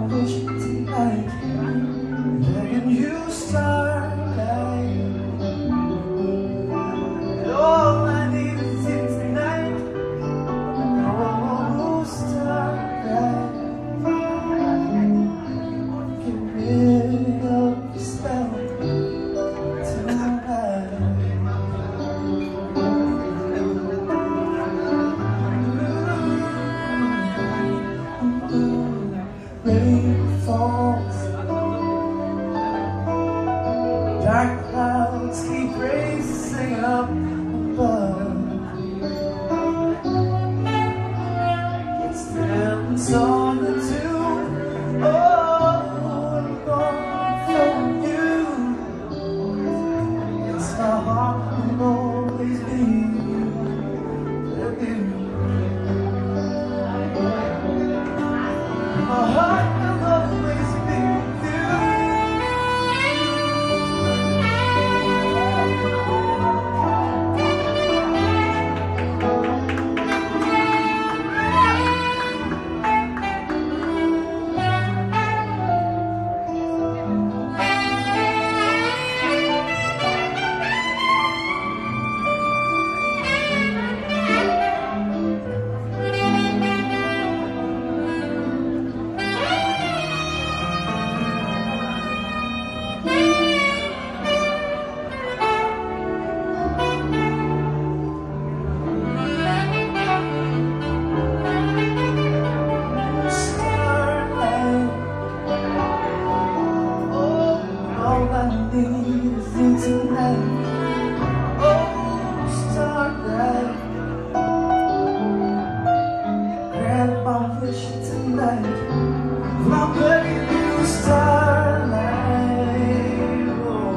wish tonight, begging you starlight. And all I need is you tonight. Oh, starlight. Get rid of the spell tonight. Rain falls, dark clouds keep racing up above. It's them song the tune. Oh, I'm going from you. It's my heart will always be with you. My heart will always be with you. All I need is you tonight. Oh, starlight. Grant my wish tonight. I'm begging you, starlight. Oh,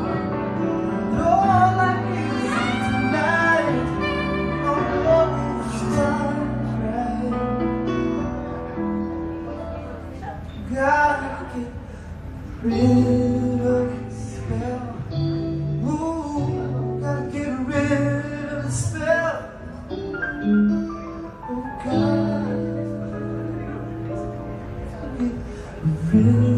all I need is you tonight. Oh, starlight. Gotta get rid of the spell. Ooh, gotta get rid of the spell. Oh God, get rid